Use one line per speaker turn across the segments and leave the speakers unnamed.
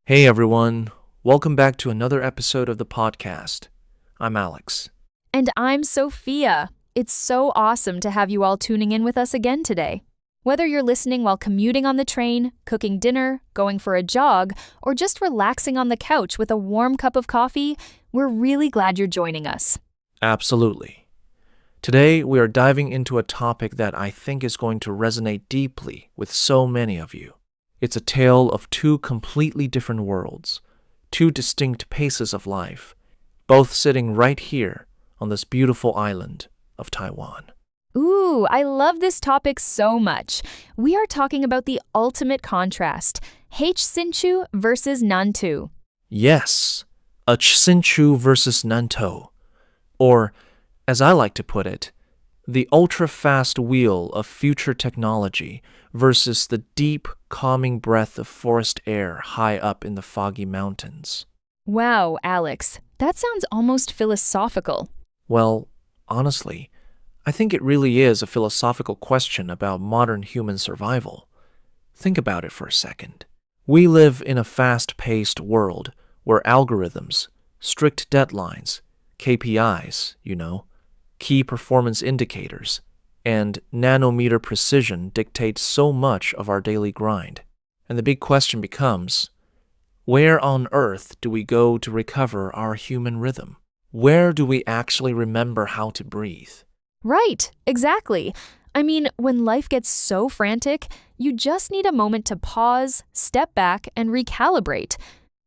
Hey everyone, welcome back to another episode of the podcast. I'm Alex.
And I'm Sophia. It's so awesome to have you all tuning in with us again today. Whether you're listening while commuting on the train, cooking dinner, going for a jog, or just relaxing on the couch with a warm cup of coffee, we're really glad you're joining us.
Absolutely. Today we are diving into a topic that I think is going to resonate deeply with so many of you. It's a tale of two completely different worlds, two distinct paces of life, both sitting right here on this beautiful island of Taiwan.
Ooh, I love this topic so much. We are talking about the ultimate contrast, Hsinchu versus Nantou.
Yes, a Hsinchu versus Nantou, or, as I like to put it, the ultra-fast wheel of future technology versus the deep, calming breath of forest air high up in the foggy mountains.
Wow, Alex, that sounds almost philosophical.
Well, honestly, I think it really is a philosophical question about modern human survival. Think about it for a second. We live in a fast-paced world where algorithms, strict deadlines, KPIs, key performance indicators, and nanometer precision dictate so much of our daily grind. And the big question becomes, where on earth do we go to recover our human rhythm? Where do we actually remember how to breathe?
Right, exactly. I mean, when life gets so frantic, you just need a moment to pause, step back, and recalibrate.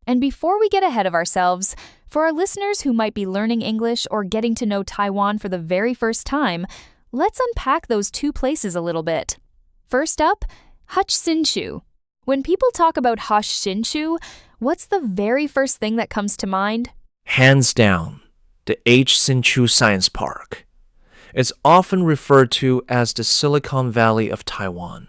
And before we get ahead of ourselves, for our listeners who might be learning English or getting to know Taiwan for the very first time, let's unpack those two places a little bit. First up, Hsinchu. When people talk about Hsinchu, what's the very first thing that comes to mind?
Hands down, the Hsinchu Science Park. It's often referred to as the Silicon Valley of Taiwan.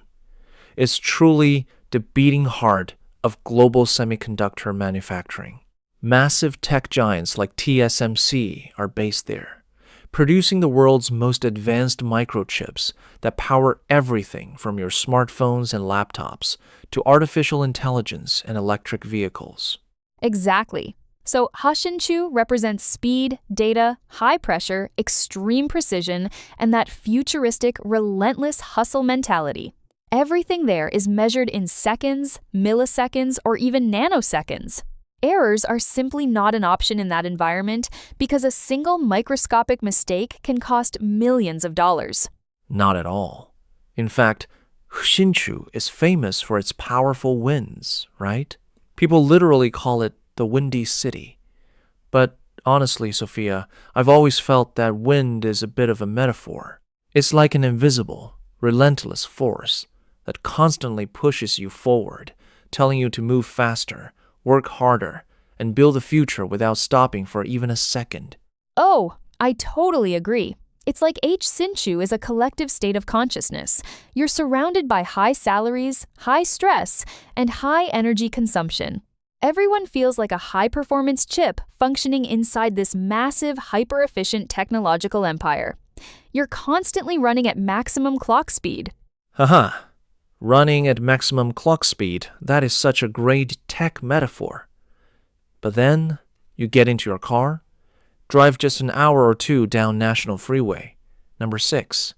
It's truly the beating heart of global semiconductor manufacturing. Massive tech giants like TSMC are based there, producing the world's most advanced microchips that power everything from your smartphones and laptops to artificial intelligence and electric vehicles.
Exactly. So Hsinchu represents speed, data, high pressure, extreme precision, and that futuristic, relentless hustle mentality. Everything there is measured in seconds, milliseconds, or even nanoseconds. Errors are simply not an option in that environment because a single microscopic mistake can cost millions of dollars.
Not at all. In fact, Hsinchu is famous for its powerful winds, right? People literally call it the Windy City. But honestly, Sophia, I've always felt that wind is a bit of a metaphor. It's like an invisible, relentless force that constantly pushes you forward, telling you to move faster, work harder, and build a future without stopping for even a second.
Oh, I totally agree. It's like Hsinchu is a collective state of consciousness. You're surrounded by high salaries, high stress, and high energy consumption. Everyone feels like a high-performance chip functioning inside this massive, hyper-efficient technological empire. You're constantly running at maximum clock speed.
Haha. Running at maximum clock speed, that is such a great tech metaphor. But then, you get into your car, drive just an hour or two down National Freeway, number 6,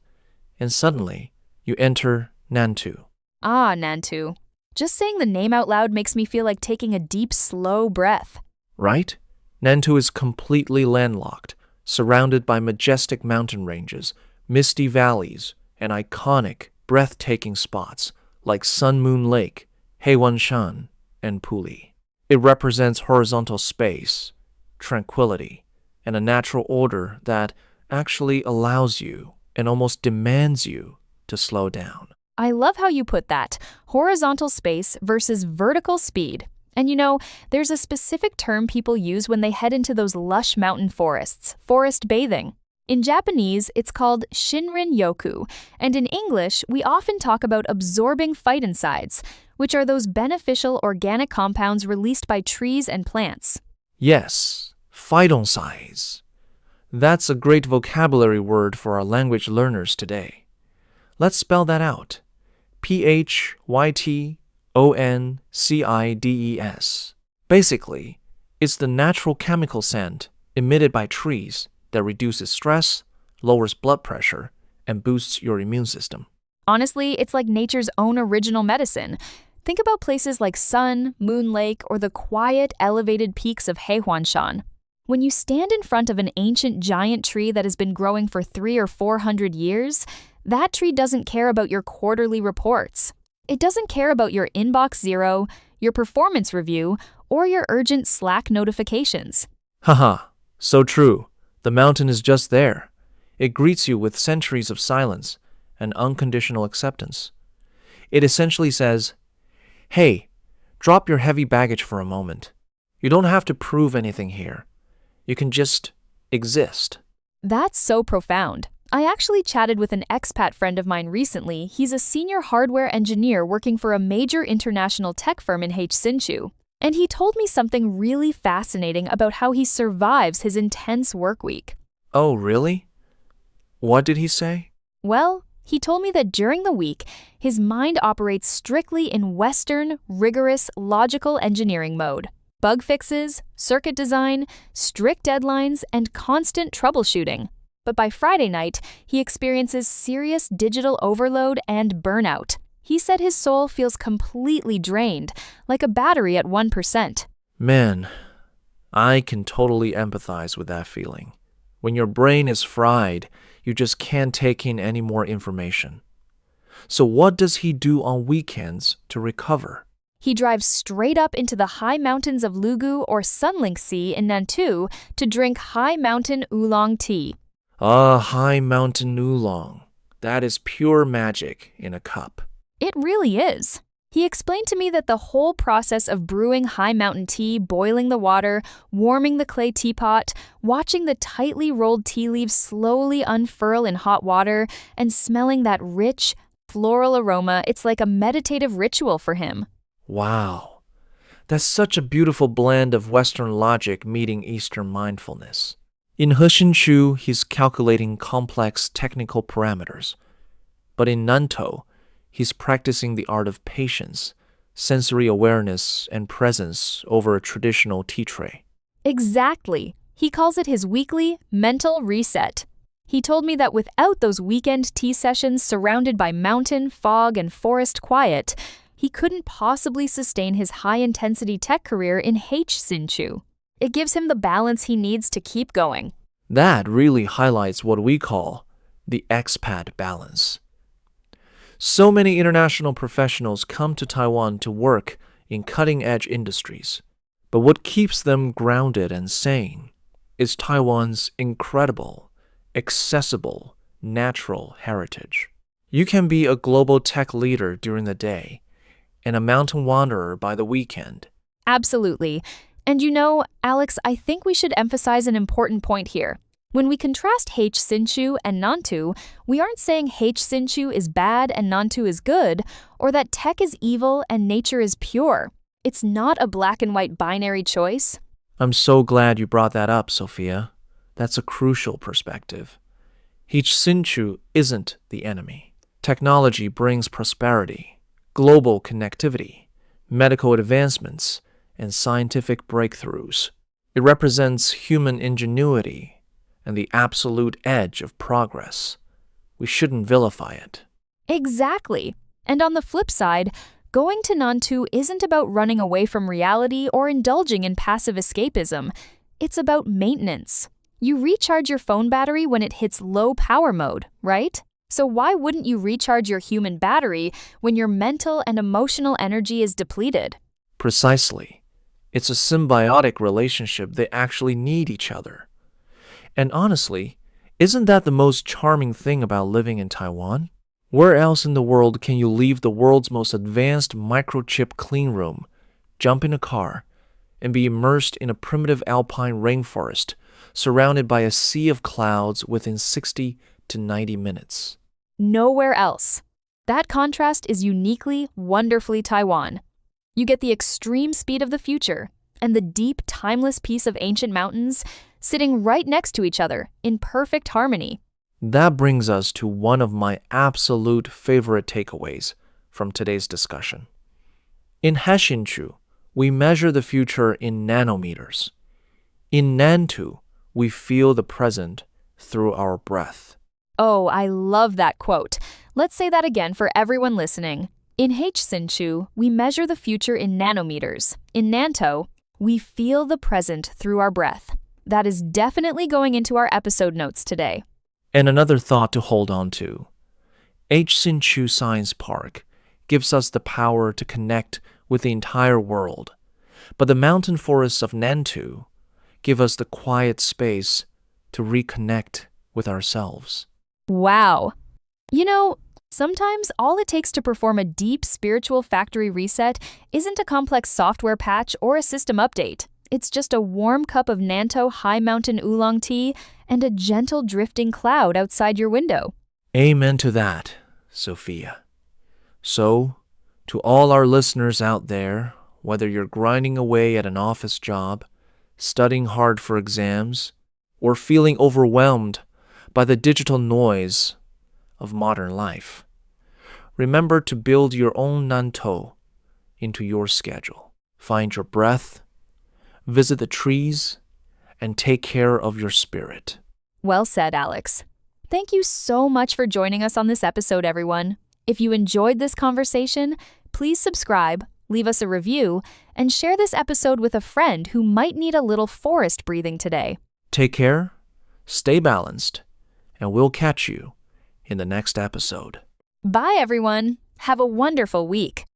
and suddenly, you enter Nantou.
Ah, Nantou. Just saying the name out loud makes me feel like taking a deep, slow breath.
Right? Nantou is completely landlocked, surrounded by majestic mountain ranges, misty valleys, and iconic, breathtaking spots like Sun Moon Lake, Heiwanshan, and Puli. It represents horizontal space, tranquility, and a natural order that actually allows you and almost demands you to slow down.
I love how you put that, horizontal space versus vertical speed. And there's a specific term people use when they head into those lush mountain forests, forest bathing. In Japanese, it's called Shinrin-yoku, and in English, we often talk about absorbing phytoncides, which are those beneficial organic compounds released by trees and plants.
Yes, phytoncides. That's a great vocabulary word for our language learners today. Let's spell that out. Phytoncides. Basically, it's the natural chemical scent emitted by trees that reduces stress, lowers blood pressure, and boosts your immune system.
Honestly, it's like nature's own original medicine. Think about places like Sun, Moon Lake, or the quiet, elevated peaks of Heihuanshan. When you stand in front of an ancient giant tree that has been growing for 300 or 400 years, that tree doesn't care about your quarterly reports. It doesn't care about your inbox zero, your performance review, or your urgent Slack notifications.
Haha, so true. The mountain is just there. It greets you with centuries of silence and unconditional acceptance. It essentially says, hey, drop your heavy baggage for a moment. You don't have to prove anything here. You can just exist.
That's so profound. I actually chatted with an expat friend of mine recently. He's a senior hardware engineer working for a major international tech firm in Hsinchu. And he told me something really fascinating about how he survives his intense work week.
Oh, really? What did he say?
Well, he told me that during the week, his mind operates strictly in Western, rigorous, logical engineering mode. Bug fixes, circuit design, strict deadlines, and constant troubleshooting. But by Friday night, he experiences serious digital overload and burnout. He said his soul feels completely drained, like a battery at 1%.
Man, I can totally empathize with that feeling. When your brain is fried, you just can't take in any more information. So what does he do on weekends to recover?
He drives straight up into the high mountains of Lugu or Sunlink Sea in Nantou to drink high mountain oolong tea.
Ah, high mountain oolong. That is pure magic in a cup.
It really is. He explained to me that the whole process of brewing high mountain tea, boiling the water, warming the clay teapot, watching the tightly rolled tea leaves slowly unfurl in hot water, and smelling that rich, floral aroma, it's like a meditative ritual for him.
Wow. That's such a beautiful blend of Western logic meeting Eastern mindfulness. In Hsinchu, he's calculating complex technical parameters. But in Nantou, he's practicing the art of patience, sensory awareness, and presence over a traditional tea tray.
Exactly. He calls it his weekly mental reset. He told me that without those weekend tea sessions surrounded by mountain, fog, and forest quiet, he couldn't possibly sustain his high-intensity tech career in Hsinchu. It gives him the balance he needs to keep going.
That really highlights what we call the expat balance. So many international professionals come to Taiwan to work in cutting-edge industries. But what keeps them grounded and sane is Taiwan's incredible, accessible, natural heritage. You can be a global tech leader during the day and a mountain wanderer by the weekend.
Absolutely. And you know, Alex, I think we should emphasize an important point here. When we contrast Hsinchu and Nantou, we aren't saying Hsinchu is bad and Nantou is good, or that tech is evil and nature is pure. It's not a black and white binary choice.
I'm so glad you brought that up, Sophia. That's a crucial perspective. Hsinchu isn't the enemy. Technology brings prosperity, global connectivity, medical advancements, and scientific breakthroughs. It represents human ingenuity and the absolute edge of progress. We shouldn't vilify it.
Exactly. And on the flip side, going to Nantou isn't about running away from reality or indulging in passive escapism. It's about maintenance. You recharge your phone battery when it hits low power mode, right? So why wouldn't you recharge your human battery when your mental and emotional energy is depleted?
Precisely. It's a symbiotic relationship. They actually need each other. And honestly, isn't that the most charming thing about living in Taiwan? Where else in the world can you leave the world's most advanced microchip clean room, jump in a car, and be immersed in a primitive alpine rainforest surrounded by a sea of clouds within 60 to 90 minutes?
Nowhere else. That contrast is uniquely, wonderfully Taiwan. You get the extreme speed of the future and the deep, timeless peace of ancient mountains sitting right next to each other in perfect harmony.
That brings us to one of my absolute favorite takeaways from today's discussion. In Hsinchu, we measure the future in nanometers. In Nantou, we feel the present through our breath.
Oh, I love that quote. Let's say that again for everyone listening. In Hsinchu, we measure the future in nanometers. In Nantou, we feel the present through our breath. That is definitely going into our episode notes today.
And another thought to hold on to. Hsinchu Science Park gives us the power to connect with the entire world, but the mountain forests of Nantou give us the quiet space to reconnect with ourselves.
Wow. You know, sometimes all it takes to perform a deep spiritual factory reset isn't a complex software patch or a system update. It's just a warm cup of Nantou high mountain oolong tea and a gentle drifting cloud outside your window.
Amen to that, Sophia. So, to all our listeners out there, whether you're grinding away at an office job, studying hard for exams, or feeling overwhelmed by the digital noise of modern life, remember to build your own Nantou into your schedule. Find your breath, visit the trees, and take care of your spirit.
Well said, Alex. Thank you so much for joining us on this episode, everyone. If you enjoyed this conversation, please subscribe, leave us a review, and share this episode with a friend who might need a little forest breathing today.
Take care, stay balanced, and we'll catch you in the next episode.
Bye, everyone. Have a wonderful week.